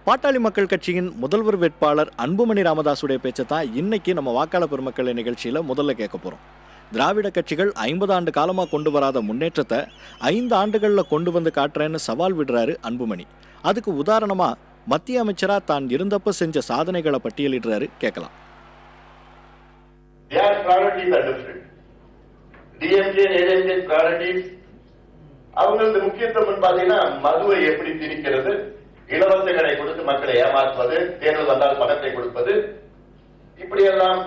பாட்டாளி மக்கள் கட்சியின் முதல்வர் வேட்பாளர் அன்புமணி ராமதாஸுடைய பேச்சை தான் இன்னைக்கு நம்ம வாக்காளர் பெருமக்கள் நிகழ்ச்சியில முதல்ல கேட்க போறோம். திராவிட கட்சிகள் 50 ஆண்டு காலமா கொண்டு வராத முன்னேற்றத்தை 5 ஆண்டுகள்ல கொண்டு வந்து காட்டுறேன்னு சவால் விடுறாரு அன்புமணி. அதுக்கு உதாரணமா மத்திய அமைச்சரா தான் இருந்தப்ப செஞ்ச சாதனைகளை பட்டியலிடுறாரு. கேட்கலாம். அவங்களது முக்கியத்துவம் பாத்தீங்கன்னா மதுவை எப்படி திணிக்கிறது, இலவசங்களை கொடுத்து மக்களை ஏமாற்றுவது, தேர்தல் வந்தால் பணத்தை கொடுப்பது, இப்படியெல்லாம்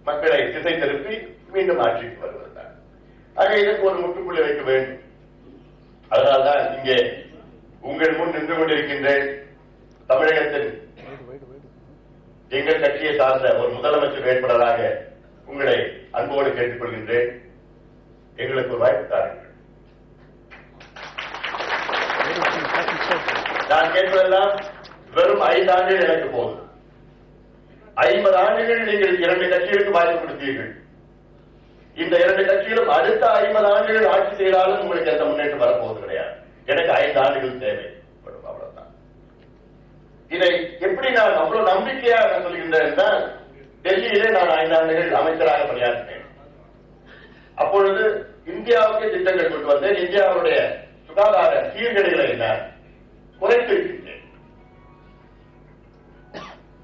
மக்களை திசை திருப்பி மீண்டும் ஆட்சிக்கு வருவதுதான். ஆக இதற்கு ஒரு முற்றுப்புள்ளி வைக்க வேண்டும். அதனால்தான் இங்கே உங்கள் முன் நின்று கொண்டிருக்கின்ற தமிழகத்தில் எங்கள் கட்சியை சார்ந்த ஒரு முதலமைச்சர் வேட்பாளராக உங்களை அன்போடு கேட்டுக் கொள்கின்றேன். எங்களுக்கு ஒரு வாய்ப்பு தாருங்கள். நான் கேட்பதெல்லாம் வெறும் 5 ஆண்டுகள் எனக்கு போதும். 50 ஆண்டுகள் நீங்கள் 2 கட்சிகளுக்கு வாய்ப்பு கொடுத்தீர்கள். இந்த 2 கட்சிகளும் அடுத்த 50 ஆண்டுகள் ஆட்சி செய்தாலும் உங்களுக்கு எந்த முன்னேற்றம் வரப்போவது கிடையாது. எனக்கு 5 ஆண்டுகள் தேவை. அவ்வளவுதான். இதை எப்படி நான் அவ்வளவு நம்பிக்கையா நான் சொல்கின்றேன். டெல்லியிலே நான் 5 ஆண்டுகள் அமைச்சராக பணியாற்றினேன். அப்பொழுது இந்தியாவுக்கு திட்டங்கள் கொண்டு வந்தேன். இந்தியாவுடைய சுகாதார சீர்கேடுகளை நான் குறைத்திருக்கின்றேன்.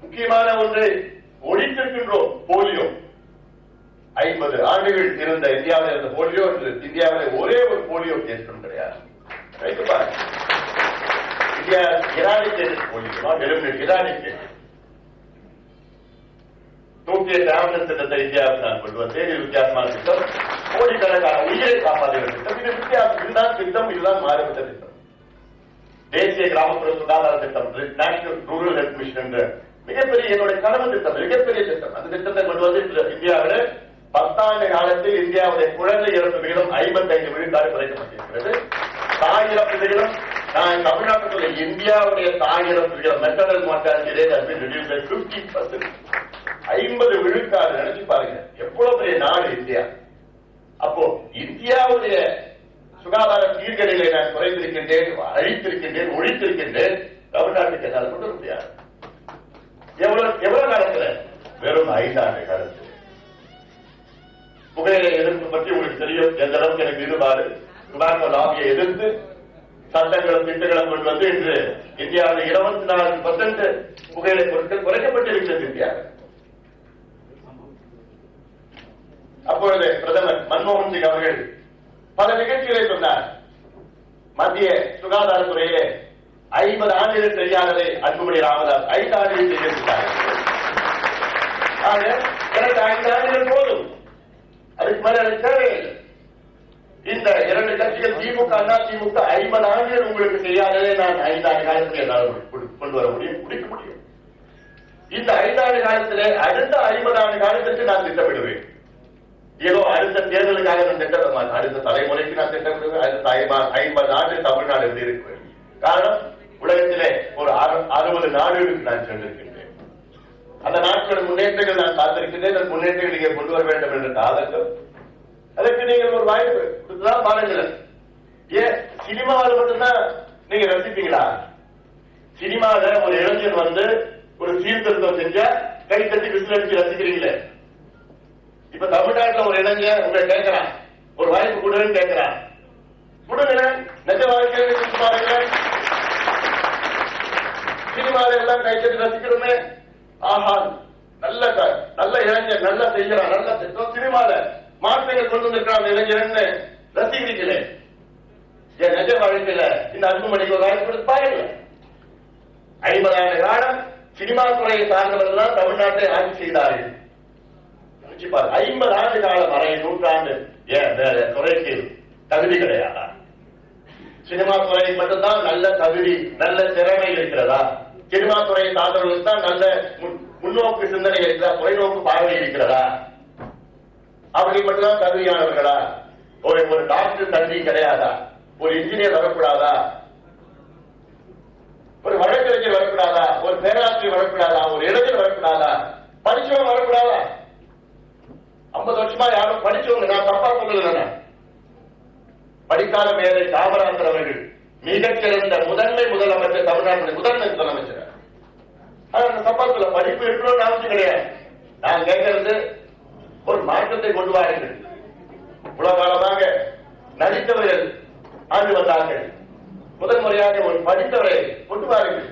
முக்கியமான ஒன்றை ஒழித்திருக்கின்றோம். போலியோ 50 ஆண்டுகள் இருந்த இந்தியாவில் இருந்த போலியோ இந்தியாவில் ஒரே ஒரு போலியோ கேஸ் கிடையாது. India eradicated polio, eradicated. 108 ambulance திட்டத்தை இந்தியாவுக்கு நான் கொண்டு வந்தேன். இது வித்தியாசமான திட்டம். கோடிக்கணக்கான உயிரை காப்பாற்றுகிற திட்டம். இது வித்தியாசம். இதுதான் திட்டம். இதுதான் மாறுபட்ட திட்டம். தேசிய கிராமப்புற சுகாதார திட்டம், நேஷனல் ரூரல் ஹெல்த் மிஷன் என்ற மிகப்பெரிய என்னுடைய கனவு திட்டம், மிகப்பெரிய திட்டம். அந்த திட்டத்தை கொண்டு வந்து இந்தியாவில் 10 ஆண்டு காலத்தில் இந்தியாவுடைய குழந்தை இறப்பு விகிதம் 55 விழுக்காடு குறைக்கப்பட்டிருக்கிறது. தாய் இறப்பு விகிதம், நான் தமிழ்நாட்டில் இந்தியாவுடைய தாய் இறப்பு விகிதம் maternal mortality rate has been reduced by 50%. 50 விழுக்காடு. நினைச்சு பாருங்க எவ்வளவு பெரிய நாடு இந்தியா. அப்போ இந்தியாவுடைய சுகாதார சீர்கேடுகளை நான் குறைந்திருக்கின்றேன், அழித்திருக்கின்றேன், ஒழித்திருக்கின்றேன். தமிழ்நாட்டுக்கு என்னால் கொண்டு வர முடியாது. எவ்வளவு காலத்துல? வெறும் 5 ஆண்டு காலத்தில். புகையிலை எதிர்ப்பு பற்றி உங்களுக்கு தெரியும். எந்த அளவுக்கு எனக்கு ஈடுபாடு. டுபாக்கோ லாபியை எதிர்த்து சட்டங்களும் திட்டங்களும் கொண்டு வந்து இன்று இந்தியாவில் 24% புகையிலை பொருட்கள் குறைக்கப்பட்டிருக்கிறது இந்தியாவில். அப்பொழுது பிரதமர் மன்மோகன் சிங் அவர்கள் பல நிகழ்ச்சிகளை சொன்னார். மத்திய சுகாதாரத்துறையிலே 50 ஆண்டுகள் செய்யாததை அன்புமணி ராமதாஸ் 5 ஆண்டுகள் செய்திருக்கிறார். எனக்கு 5 ஆண்டுகள் போதும். அதுக்கு மேல எனக்கு தேவையில்லை. இந்த 2 கட்சிகள் திமுக, அதிமுக 50 ஆண்டுகள் உங்களுக்கு செய்யாததை நான் 5 ஆண்டு காலத்தில் என்னால் கொண்டு வர முடியும், முடிக்க முடியும். இந்த 5 ஆண்டு காலத்திலே அடுத்த 50 ஆண்டு காலத்திற்கு நான் திட்டமிடுவேன். ஏதோ அடுத்த தேர்தலுக்காக நான் திட்டமிட மாட்டேன். அடுத்த தலைமுறைக்கு நான் திட்டமிடுவேன். அடுத்த 50 ஆண்டு தமிழ்நாடு எப்படி இருக்கு. காரணம், உலகத்திலே ஒரு 60 நாடுகளுக்கு நான் சென்றிருக்கின்றேன். அந்த நாட்களின் முன்னேற்றங்கள் நான் பார்த்திருக்கின்றேன். அந்த முன்னேற்றங்கள் நீங்க கொண்டு வர வேண்டும் என்ற காலத்தில் அதற்கு நீங்கள் ஒரு வாய்ப்பு கொடுத்துதான் பாருங்கள். ஏன் சினிமாவில் மட்டும்தான் நீங்க ரசிப்பீங்களா? சினிமாவில் ஒரு இளைஞன் வந்து ஒரு சீர்திருத்தம் செஞ்சா கை தட்டி விசில் அடிச்சு ரசிக்கிறீங்களே. இப்ப தமிழ்நாட்டில் ஒரு இளைஞர் உங்களை கேட்கிறான், ஒரு வாய்ப்பு கொடுன்னு கேட்கிறான். கொடுங்க. நிஜ வாழ்க்கையில பாருங்க. சினிமாவில் எல்லாம் கை தட்டி ரசிக்கிறோமே. ஆஹா, நல்ல இளைஞர், நல்லா செய்யறான், நல்லா திட்டம். சினிமாவில் மாற்றங்கள் கொண்டு வந்திருக்கிறான் இளைஞர்னு ரசிக்கிறீங்களே. என் நிஜ வாழ்க்கையில இந்த அன்புமணிக்கு ஒரு வாய்ப்பு கொடுத்து பாருங்க. 50 ஆண்டு காலம் சினிமா துறையை சார்ந்தவர்கள் தான் தமிழ்நாட்டை ஆட்சி செய்தார்கள். 50 ஆண்டு காலம், அரை நூற்றாண்டு துறைக்கு தகுதி கிடையாதா? சினிமா துறை மட்டும்தான் நல்ல தகுதி, நல்ல திறமை இருக்கிறதா? சினிமா துறையை சார்ந்தவர்களுக்கு தான் நல்ல முன்னோக்கு சிந்தனை இருக்கிறதா, தொலைநோக்கு பார்வை இருக்கிறதா? அவர்கள் மட்டும்தான் தகுதியானவர்களா? ஒரு டாக்டர் தகுதி கிடையாதா? ஒரு இன்ஜினியர் வரக்கூடாதா? ஒரு வழக்கறிஞர் வரக்கூடாதா? ஒரு பேராசிரியர் வரக்கூடாதா? ஒரு இளைஞர் வரக்கூடாதா? படிச்சவங்க வரக்கூடாதா? 50 வருஷமா யாரும் படிச்சவங்க, நான் தப்பா சொல்லல, படிக்காத மேதை காமராஜர் அவர்கள் மிகச்சிறந்த முதன்மை முதலமைச்சர், தமிழ்நாட்டின் முதன்மை முதலமைச்சர். அந்த சம்பளத்துல படிப்பு இருக்கணும்னு அவசியம் கிடையாது. நான் கேட்கறது ஒரு மாற்றத்தை கொண்டு வாருங்கள். இவ்வளவு காலமாக நடித்தவர்கள் ஆண்டு வந்தார்கள். முதல் முறையாக ஒரு படித்தவரை கொண்டு வாருங்கள்.